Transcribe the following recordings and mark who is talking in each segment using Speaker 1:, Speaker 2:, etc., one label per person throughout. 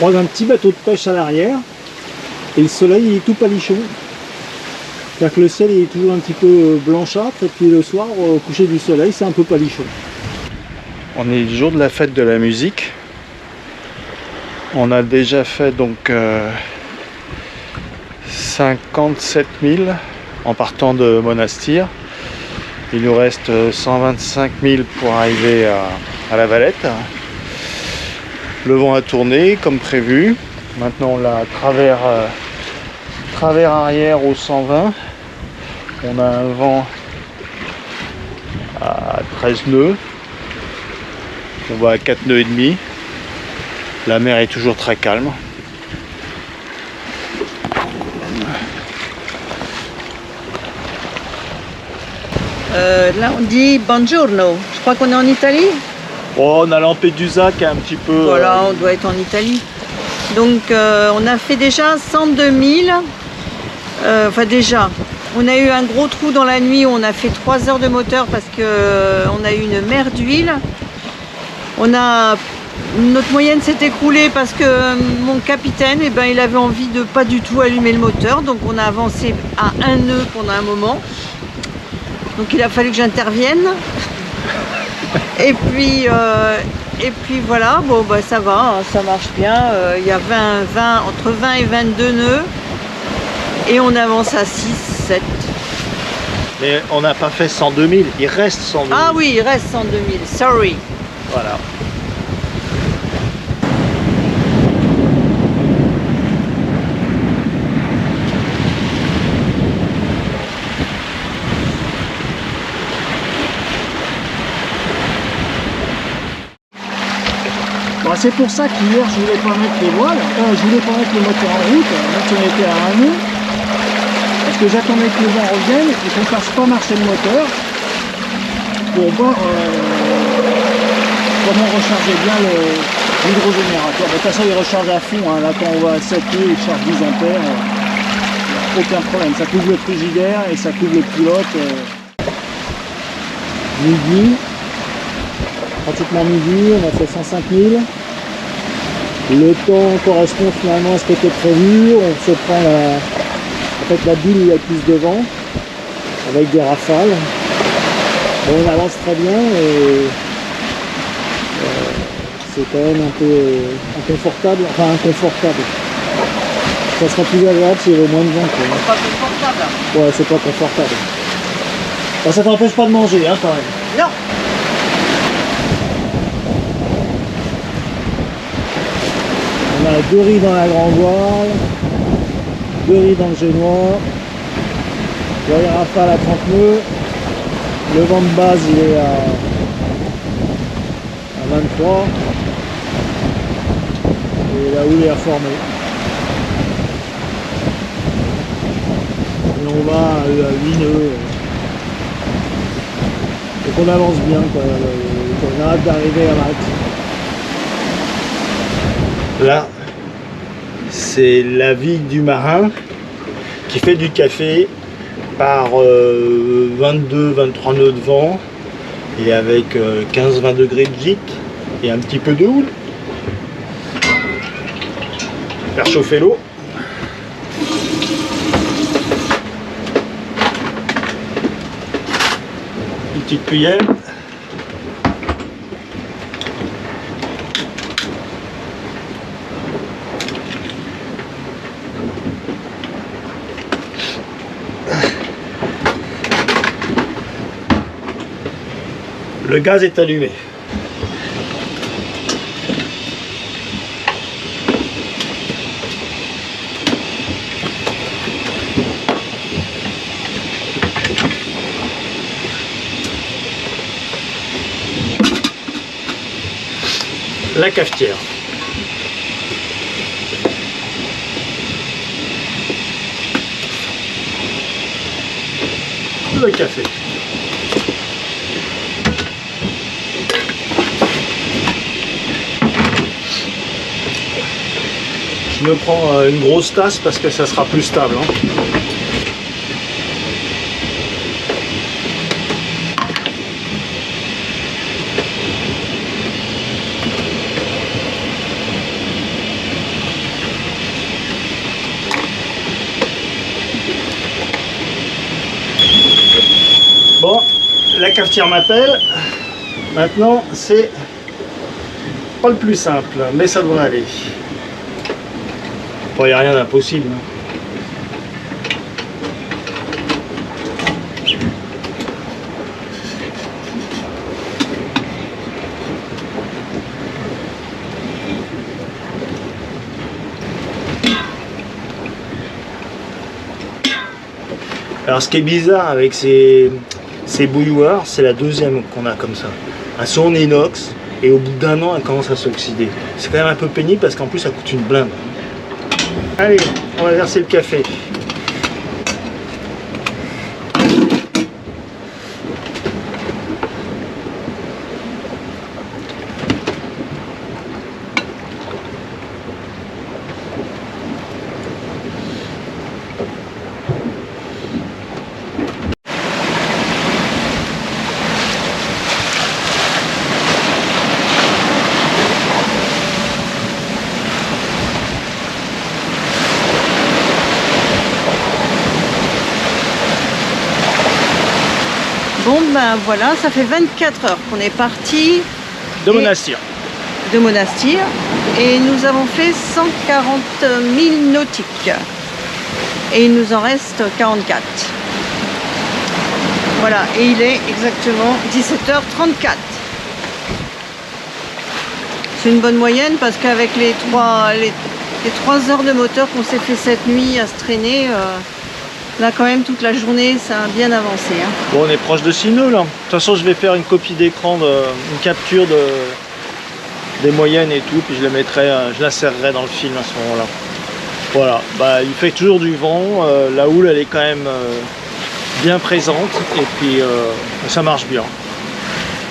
Speaker 1: croise un petit bateau de pêche à l'arrière et le soleil il est tout palichon. C'est-à-dire que le ciel il est toujours un petit peu blanchâtre et puis le soir au coucher du soleil c'est un peu palichon. On est le jour de la fête de la musique. On a déjà fait donc 57 000 en partant de Monastir. Il nous reste 125 000 pour arriver à la Valette. Le vent a tourné comme prévu. Maintenant on a travers arrière au 120. On a un vent à 13 nœuds. On va à 4 nœuds et demi. La mer est toujours très calme.
Speaker 2: Là on dit buongiorno. Je crois qu'on est en Italie.
Speaker 1: Oh, on a Lampedusa qui est un petit peu...
Speaker 2: Voilà, on doit être en Italie. Donc on a fait déjà 102 000. Enfin déjà, on a eu un gros trou dans la nuit où on a fait 3 heures de moteur parce qu'on a eu une mer d'huile. Notre moyenne s'est écroulée parce que mon capitaine, eh ben, il avait envie de pas du tout allumer le moteur. Donc on a avancé à un nœud pendant un moment. Donc il a fallu que j'intervienne. Et puis voilà, bon bah ça va, hein, ça marche bien. Il y a entre 20 et 22 nœuds. Et on avance à 6, 7.
Speaker 1: Mais on n'a pas fait 102 000, il reste 102 000.
Speaker 2: Ah oui, il reste 102 000, sorry.
Speaker 1: Voilà. Bon, c'est pour ça qu'hier je voulais pas mettre les voiles, je voulais pas mettre le moteur en route, même si on était à un nœud. Parce que j'attendais que le vent revienne et qu'on ne fasse pas marcher le moteur pour voir comment recharger bien l'hydrogénérateur. De toute façon il recharge à fond, hein. Là quand on va à 7 nœuds, il charge 10 ampères, aucun problème. Ça couvre le frigidaire et ça couvre le pilote. Midi, pratiquement midi, on a fait 105 000. Le temps correspond finalement à ce qui était prévu. On se prend la bulle où il y a plus de vent, avec des rafales. Bon, on avance très bien et c'est quand même un peu inconfortable. Enfin, inconfortable. Ça serait plus agréable s'il y avait moins de vent.
Speaker 2: C'est pas confortable.
Speaker 1: Ouais, c'est pas confortable. Enfin, ça t'empêche pas de manger, hein, quand même.
Speaker 2: Non.
Speaker 1: On a 2 riz dans la grande voile, 2 riz dans le génois, les rafales à 30 nœuds, le vent de base il est à 23 et la houle est à former. Et on va à 8 nœuds. Donc on avance bien, quoi. On a hâte d'arriver à Malte. Là, c'est la vie du marin qui fait du café par 22-23 nœuds de vent et avec 15-20 degrés de gîte et un petit peu de houle. Faire chauffer l'eau. Une petite cuillère. Le gaz est allumé. La cafetière. Le café. Je me prends une grosse tasse parce que ça sera plus stable. Hein. la cafetière m'appelle. Maintenant, c'est pas le plus simple, mais ça devrait aller. Bon, il n'y a rien d'impossible. Alors ce qui est bizarre avec ces bouilloires, c'est la deuxième qu'on a comme ça. Elles sont en inox et au bout d'un an elles commencent à s'oxyder. C'est quand même un peu pénible parce qu'en plus ça coûte une blinde. Allez, on va verser le café.
Speaker 2: Bon ben voilà, ça fait 24 heures qu'on est parti
Speaker 1: De Monastir.
Speaker 2: de Monastir et nous avons fait 140 000 nautiques et il nous en reste 44. Voilà, et il est exactement 17h34. C'est une bonne moyenne parce qu'avec les 3 heures de moteur qu'on s'est fait cette nuit à se traîner, là quand même toute la journée ça a bien avancé. Hein.
Speaker 1: Bon, on est proche de 6 nœuds là. De toute façon je vais faire une copie d'écran, une capture des moyennes et tout, puis je les mettrai, je l'insérerai dans le film à ce moment-là. Voilà, bah, il fait toujours du vent, la houle elle est quand même bien présente et puis ça marche bien.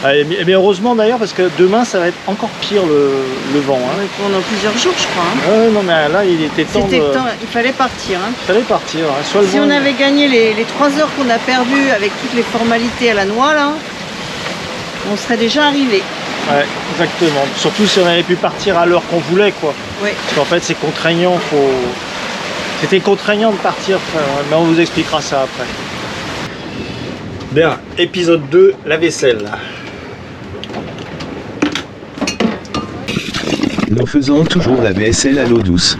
Speaker 1: Mais heureusement d'ailleurs parce que demain ça va être encore pire le vent. Hein.
Speaker 2: Pendant plusieurs jours je crois. Hein.
Speaker 1: Non mais là il était temps
Speaker 2: il fallait partir. Hein.
Speaker 1: Il fallait partir. Hein. Soit
Speaker 2: si on avait gagné les 3 heures qu'on a perdues avec toutes les formalités à la noix là, on serait déjà arrivé.
Speaker 1: Ouais, exactement. Surtout si on avait pu partir à l'heure qu'on voulait quoi.
Speaker 2: Oui.
Speaker 1: Parce qu'en fait c'est contraignant, c'était contraignant de partir, mais on vous expliquera ça après. Bien, épisode 2, la vaisselle.
Speaker 3: Nous faisons toujours la vaisselle à l'eau douce.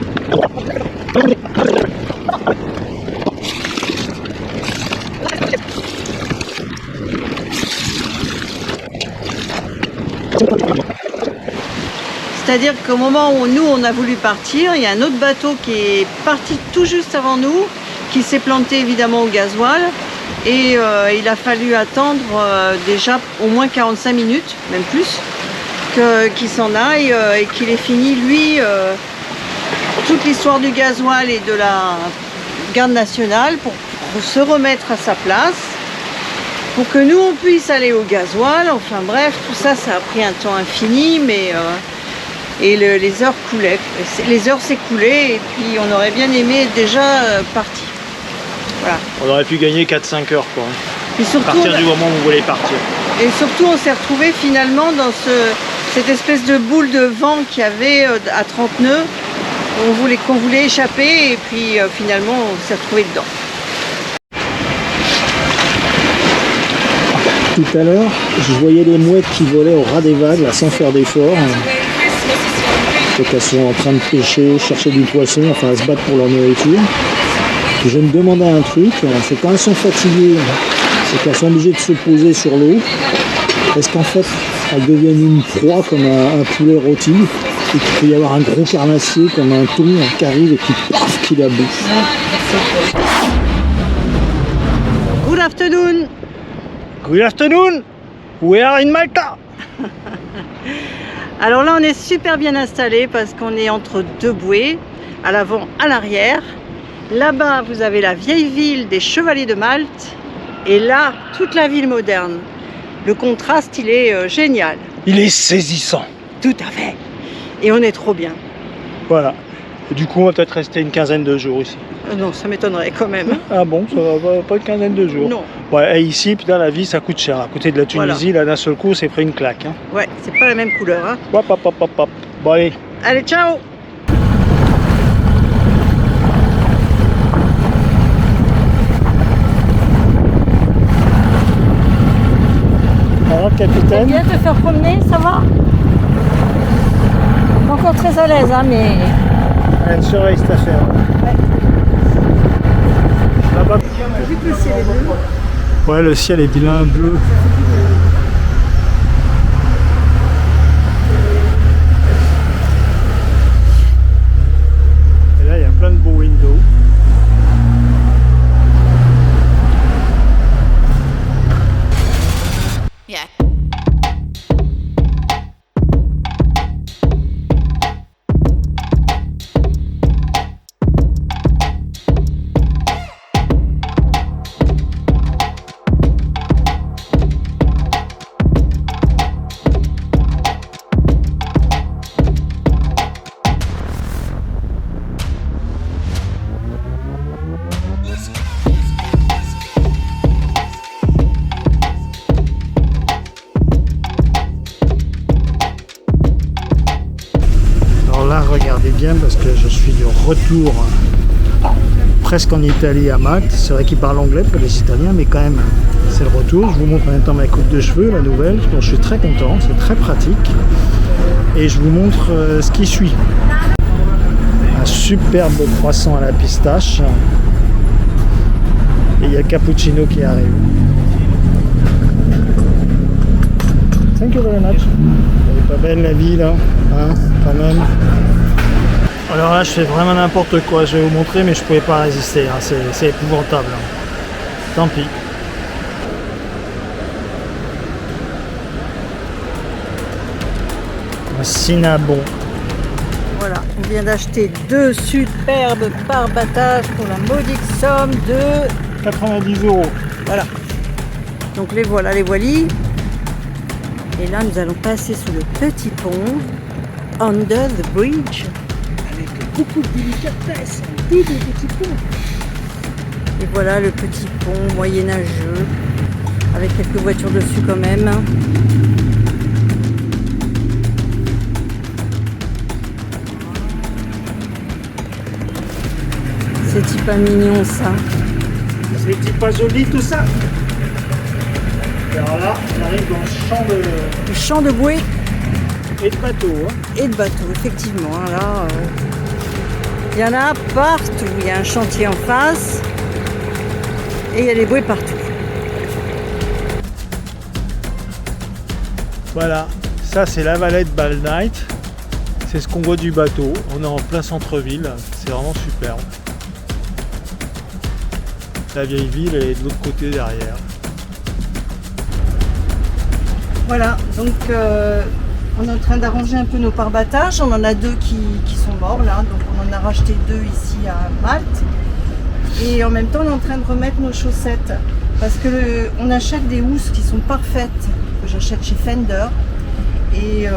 Speaker 2: C'est-à-dire qu'au moment où nous on a voulu partir, il y a un autre bateau qui est parti tout juste avant nous, qui s'est planté évidemment au gasoil et il a fallu attendre déjà au moins 45 minutes, même plus, qu'il s'en aille et qu'il ait fini lui toute l'histoire du gasoil et de la garde nationale pour se remettre à sa place, pour que nous on puisse aller au gasoil. Enfin bref, tout ça, ça a pris un temps infini, mais les heures coulaient, les heures s'écoulaient et puis on aurait bien aimé être déjà parti. Voilà.
Speaker 1: On aurait pu gagner 4-5 heures quoi.
Speaker 2: Et surtout,
Speaker 1: à partir du moment où vous voulez partir.
Speaker 2: Et surtout on s'est retrouvé finalement dans cette espèce de boule de vent qu'il y avait à 30 nœuds qu'on voulait échapper et puis finalement on s'est retrouvé dedans.
Speaker 1: Tout à l'heure, je voyais les mouettes qui volaient au ras des vagues là, sans faire d'effort. Donc elles sont en train de pêcher, chercher du poisson, enfin elles se battent pour leur nourriture. Et je me demandais un truc, c'est quand elles sont fatiguées, c'est qu'elles sont obligées de se poser sur l'eau. Est-ce qu'en fait elles deviennent une proie comme un poulet rôti et qu'il peut y avoir un gros carnassier comme un thon qui arrive et qui la bouffe.
Speaker 2: Good afternoon.
Speaker 1: Good afternoon, we are in Malta.
Speaker 2: Alors là on est super bien installé parce qu'on est entre deux bouées, à l'avant, à l'arrière. Là-bas vous avez la vieille ville des Chevaliers de Malte et là toute la ville moderne. Le contraste il est génial.
Speaker 1: Il est saisissant.
Speaker 2: Tout à fait. Et on est trop bien.
Speaker 1: Voilà. Et du coup on va peut-être rester une quinzaine de jours ici.
Speaker 2: Non, ça m'étonnerait quand même.
Speaker 1: Ah bon, ça va pas une quinzaine de jours.
Speaker 2: Non.
Speaker 1: Ouais, et ici, putain, la vie, ça coûte cher. À côté de la Tunisie, voilà. Là, d'un seul coup, c'est pris une claque. Hein.
Speaker 2: Ouais, c'est pas la même couleur. Hein.
Speaker 1: Hop, hop, hop, hop, hop. Bon, allez.
Speaker 2: Allez, ciao.
Speaker 1: capitaine.
Speaker 4: Bien te faire promener, ça va? Pas encore très à l'aise, hein, mais...
Speaker 1: Elle surveille cette affaire.
Speaker 4: Ouais.
Speaker 1: Là-bas.
Speaker 4: Vu que le ciel est bleu.
Speaker 1: Ouais, le ciel est bien bleu. Et là, il y a plein de beaux windows.
Speaker 5: Yeah.
Speaker 1: Alors là, regardez bien parce que je suis de retour presque en Italie à Malte. C'est vrai qu'ils parlent anglais pour les Italiens, mais quand même, c'est le retour. Je vous montre en même temps ma coupe de cheveux, la nouvelle, dont je suis très content, c'est très pratique. Et je vous montre ce qui suit. Un superbe croissant à la pistache. Et il y a cappuccino qui arrive. Thank you very much. Elle est pas belle la vie là, hein, quand même. Alors là je fais vraiment n'importe quoi, je vais vous montrer mais je pouvais pas résister, hein. C'est épouvantable. Hein. Tant pis. Un cinnamon.
Speaker 2: Voilà, on vient d'acheter 2 superbes barbatage pour la modique somme de...
Speaker 1: 90 €.
Speaker 2: Voilà. Donc les voilà, les voici. Et là, nous allons passer sous le petit pont, under the bridge. Avec beaucoup de délicatesse, un tout petit pont. Et voilà le petit pont moyenâgeux, avec quelques voitures dessus quand même. C'est pas mignon ça.
Speaker 1: C'est pas joli tout ça. Alors là, on arrive dans le champ
Speaker 2: Le champ de bouée
Speaker 1: et de bateau. Hein.
Speaker 2: et de bateau, effectivement. Là, il y en a partout. Il y a un chantier en face et il y a des bouées partout.
Speaker 1: Voilà, ça c'est la Valette Balnight. C'est ce qu'on voit du bateau. On est en plein centre-ville. C'est vraiment superbe. La vieille ville elle est de l'autre côté derrière.
Speaker 2: Voilà, donc on est en train d'arranger un peu nos pare-batages. On en a 2 qui sont morts là, donc on en a racheté 2 ici à Malte. Et en même temps, on est en train de remettre nos chaussettes parce que on achète des housses qui sont parfaites, que j'achète chez Fender et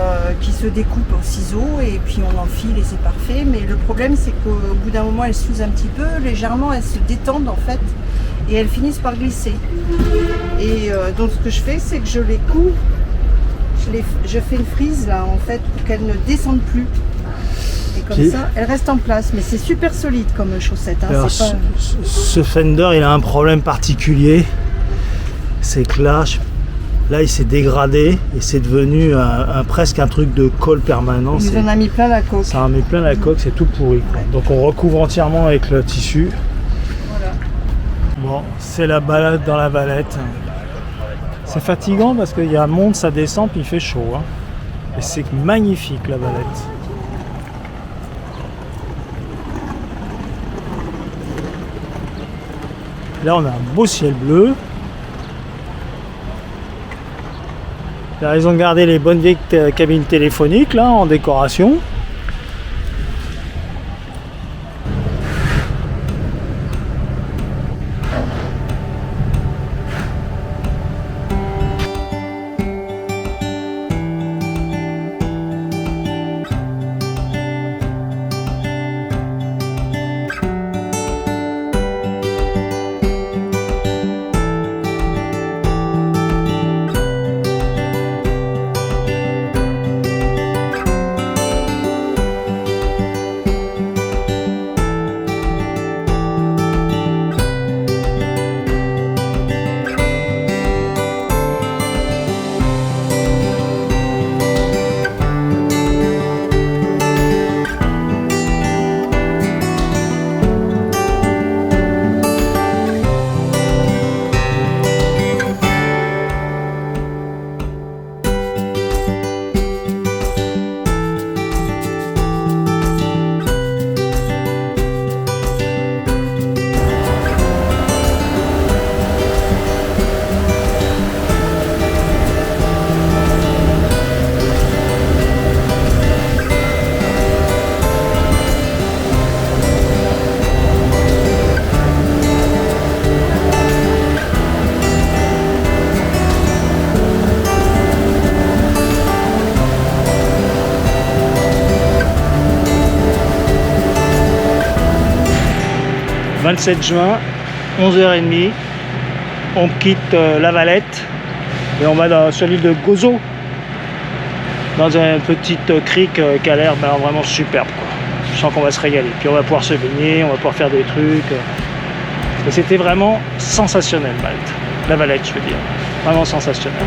Speaker 2: qui se découpent au ciseau et puis on enfile et c'est parfait. Mais le problème, c'est qu'au bout d'un moment, elles s'usent un petit peu, légèrement, elles se détendent en fait et elles finissent par glisser. Et donc ce que je fais, c'est que je les couds. Je fais une frise là en fait pour qu'elles ne descendent plus et comme ça elles restent en place, mais c'est super solide comme chaussette, hein.
Speaker 1: Alors,
Speaker 2: C'est pas...
Speaker 1: ce Fender il a un problème particulier, c'est que là il s'est dégradé et c'est devenu presque un truc de colle permanent.
Speaker 2: Il nous en a mis plein la coque.
Speaker 1: Ça en met plein la coque, c'est tout pourri quoi. Donc on recouvre entièrement avec le tissu.
Speaker 2: Voilà.
Speaker 1: Bon, c'est la balade dans la Valette. C'est fatigant parce qu'il y a monte, ça descend, puis il fait chaud. Hein. Et c'est magnifique la Valette. Là, on a un beau ciel bleu. Là, ils ont gardé les bonnes vieilles cabines téléphoniques là en décoration. 27 juin, 11h30. On quitte La Valette et on va sur l'île de Gozo, dans une petite crique qui a l'air vraiment superbe, quoi. Je sens qu'on va se régaler. Puis on va pouvoir se baigner, on va pouvoir faire des trucs. Et c'était vraiment sensationnel, Malte. La Valette, je veux dire. Vraiment sensationnel.